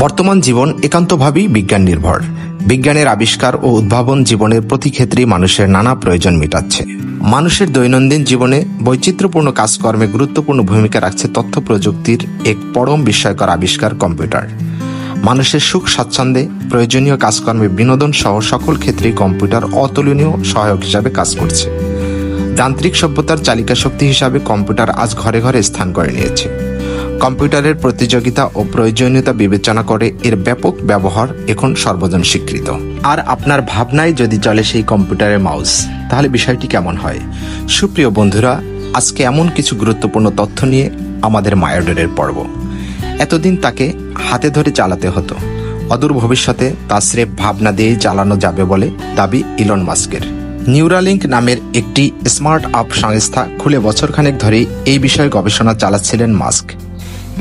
বর্তমান জীবন একান্তভাবেই বিজ্ঞান নির্ভর। বিজ্ঞানের আবিষ্কার ও উদ্ভাবন জীবনের প্রতি ক্ষেত্রেই মানুষের নানা প্রয়োজন মেটাচ্ছে। মানুষের দৈনন্দিন জীবনে বৈচিত্র্যপূর্ণ কাজকর্মে গুরুত্বপূর্ণ ভূমিকা রাখছে তথ্য প্রযুক্তির এক পরম বিস্ময়কর আবিষ্কার কম্পিউটার। মানুষের সুখ স্বাচ্ছন্দ্যে, প্রয়োজনীয় কাজকর্মে, বিনোদন সহ সকল ক্ষেত্রেই কম্পিউটার অতুলনীয় সহায়ক হিসাবে কাজ করছে। যান্ত্রিক সভ্যতার চালিকা শক্তি হিসাবে কম্পিউটার আজ ঘরে ঘরে স্থান করে নিয়েছে। কম্পিউটারের প্রতিযোগিতা ও প্রয়োজনীয়তা বিবেচনা করে এর ব্যাপক ব্যবহার এখন সর্বজন স্বীকৃত। আর আপনার ভাবনায় যদি চলে সেই কম্পিউটারের মাউস, তাহলে বিষয়টি কেমন হয়? সুপ্রিয় বন্ধুরা, আজকে এমন কিছু গুরুত্বপূর্ণ তথ্য নিয়ে আমাদের মায়াডোরের পর্ব। এতদিন তাকে হাতে ধরে চালাতে হতো, অদূর ভবিষ্যতে তা স্রেফ ভাবনা দিয়েই চালানো যাবে বলে দাবি ইলন মাস্কের। নিউরালিঙ্ক নামের একটি স্মার্ট আপ সংস্থা খুলে বছরখানেক ধরেই এই বিষয়ে গবেষণা চালাচ্ছিলেন মাস্ক।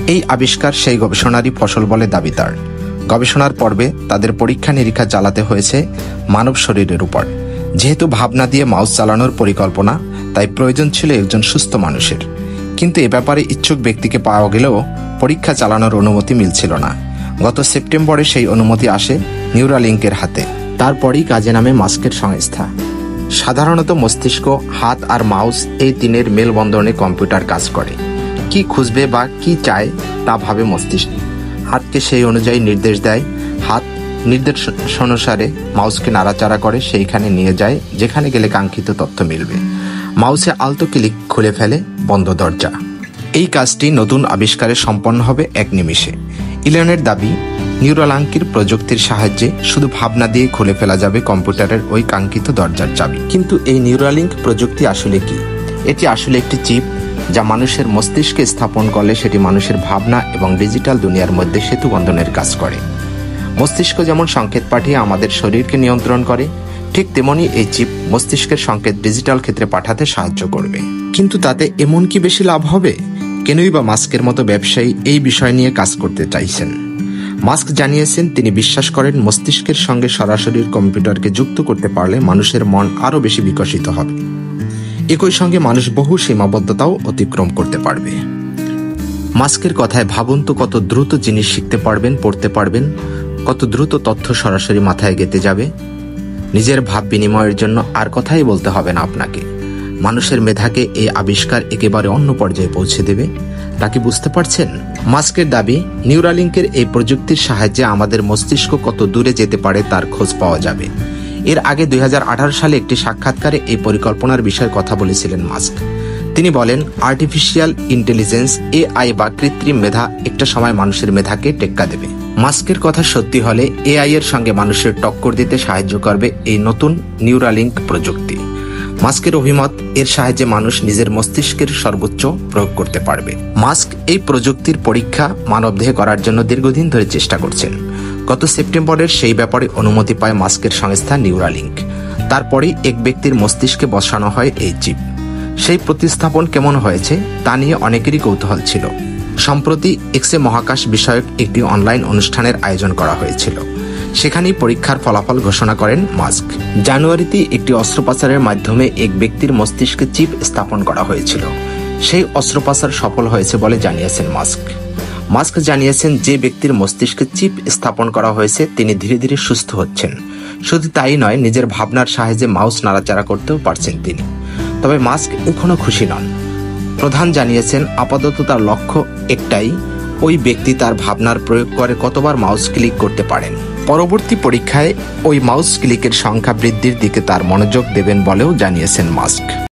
এই আবিষ্কার সেই গবেষণারই ফসল বলে দাবি তার। গবেষণার পর্বে তাদের পরীক্ষা নিরীক্ষা চালাতে হয়েছে মানব শরীরের উপর। যেহেতু ভাবনা দিয়ে মাউস চালানোর পরিকল্পনা, তাই প্রয়োজন ছিল একজন সুস্থ মানুষের। কিন্তু এ ব্যাপারে ইচ্ছুক ব্যক্তিকে পাওয়া গেলেও পরীক্ষা চালানোর অনুমতি মিলছিল না। গত সেপ্টেম্বরে সেই অনুমতি আসে নিউরালিঙ্কের হাতে। তারপরই কাজে নামে মাস্কের সংস্থা। সাধারণত মস্তিষ্ক, হাত আর মাউস এই তিনের মেলবন্ধনে কম্পিউটার কাজ করে। কি খুঁজবে বা কি চায় তা ভাবে মস্তিষ্ক। হাতকে সেই অনুযায়ী নির্দেশ দেয়। হাত নির্দেশ অনুসারে মাউসকে নাড়াচাড়া করে সেইখানে নিয়ে যায় যেখানে গেলে কাঙ্ক্ষিত তথ্য মিলবে। মাউসে আলতো ক্লিক খুলে ফেলে বন্ধ দরজা। এই কাজটি নতুন আবিষ্কারে সম্পন্ন হবে এক নিমিষে। ইলনের দাবি, নিউরালিঙ্কের প্রযুক্তির সাহায্যে শুধু ভাবনা দিয়ে খুলে ফেলা যাবে কম্পিউটারের ওই কাঙ্ক্ষিত দরজার চাবি। কিন্তু এই নিউরালিঙ্ক প্রযুক্তি আসলে কি? এটি আসলে একটি চিপ, যা মানুষের মস্তিষ্কে স্থাপন করলে সেটি মানুষের ভাবনা এবং ডিজিটাল দুনিয়ার মধ্যে সেতু বন্ধনের কাজ করে। মস্তিষ্ক যেমন সংকেত পাঠিয়ে আমাদের শরীরকে নিয়ন্ত্রণ করে, ঠিক তেমনি এই চিপ মস্তিষ্কের সংকেত ডিজিটাল ক্ষেত্রে পাঠাতে সাহায্য করবে। কিন্তু তাতে এমন কি বেশি লাভ হবে? কেনই বা মাস্কের মতো ব্যবসায়ী এই বিষয় নিয়ে কাজ করতে চাইছেন? মাস্ক জানিয়েছেন, তিনি বিশ্বাস করেন মস্তিষ্কের সঙ্গে সরাসরি কম্পিউটারকে যুক্ত করতে পারলে মানুষের মন আরও বেশি বিকশিত হবে। একই সঙ্গে মানুষ বহু সীমাবদ্ধতাও অতিক্রম করতে পারবে। মাস্কের কথায় ভাবুন তো, কত দ্রুত জিনিস শিখতে পারবেন, পড়তে পারবেন, কত দ্রুত তথ্য সরাসরি মাথায় গেঁথে যাবে। নিজের ভাব বিনিময়ের জন্য আর কথাই বলতে হবে না আপনাকে। মানুষের মেধাকে এই আবিষ্কার একেবারে অন্য পর্যায়ে পৌঁছে দেবে। তা কি বুঝতে পারছেন? মাস্কের দাবি, নিউরালিঙ্কের এই প্রযুক্তির সাহায্যে আমাদের মস্তিষ্ক কত দূরে যেতে পারে তার খোঁজ পাওয়া যাবে। এর আগে 2018 সালে একটি সাক্ষাৎকারে এই পরিকল্পনার বিষয়ে কথা বলেছিলেন মাস্ক। তিনি বলেন, আর্টিফিশিয়াল ইন্টেলিজেন্স, এআই বা কৃত্রিম মেধা একটা সময় মানুষের মেধাকে টেক্কা দেবে। মাস্কের কথা সত্যি হলে এআই এর সঙ্গে মানুষের টক্কর দিতে সাহায্য করবে এই নতুন নিউরালিঙ্ক প্রযুক্তি। মাস্কের অভিমত, এর সাহায্যে মানুষ নিজের মস্তিষ্কের সর্বোচ্চ প্রয়োগ করতে পারবে। মাস্ক এই প্রযুক্তির পরীক্ষা মানবদেহে করার জন্য দীর্ঘদিন ধরে চেষ্টা করছেন। গত সেপ্টেম্বরের সেই ব্যাপারে অনুমতি পায় মাস্কের সংস্থা নিউরালিঙ্ক। তারপরেই এক ব্যক্তির মস্তিষ্কে বসানো হয় এই চিপ। সেই প্রতিস্থাপন কেমন হয়েছে তা নিয়ে অনেকেরই কৌতূহল ছিল। সম্প্রতি এক্সে মহাকাশ বিষয়ক একটি অনলাইন অনুষ্ঠানের আয়োজন করা হয়েছিল। সেখানেই পরীক্ষার ফলাফল ঘোষণা করেন মাস্ক। জানুয়ারিতে একটি অস্ত্রোপচারের মাধ্যমে এক ব্যক্তির মস্তিষ্কে চিপ স্থাপন করা হয়েছিল। সেই অস্ত্রোপচার সফল হয়েছে বলে জানিয়েছেন মাস্ক। মাস্ক জানিয়েছেন, যে ব্যক্তির মস্তিষ্কে চিপ স্থাপন করা হয়েছে তিনি ধীরে ধীরে সুস্থ হচ্ছেন। শুধু তাই নয়, নিজের ভাবনার সাহায্যে মাউস নাড়াচাড়া করতেও পারছেন তিনি। তবে মাস্ক এখনও খুশি নন। প্রধান জানিয়েছেন, আপাতত তার লক্ষ্য একটাই, ওই ব্যক্তি তার ভাবনার প্রয়োগ করে কতবার মাউস ক্লিক করতে পারেন। পরবর্তী পরীক্ষায় ওই মাউস ক্লিকের সংখ্যা বৃদ্ধির দিকে তার মনোযোগ দেবেন বলেও জানিয়েছেন মাস্ক।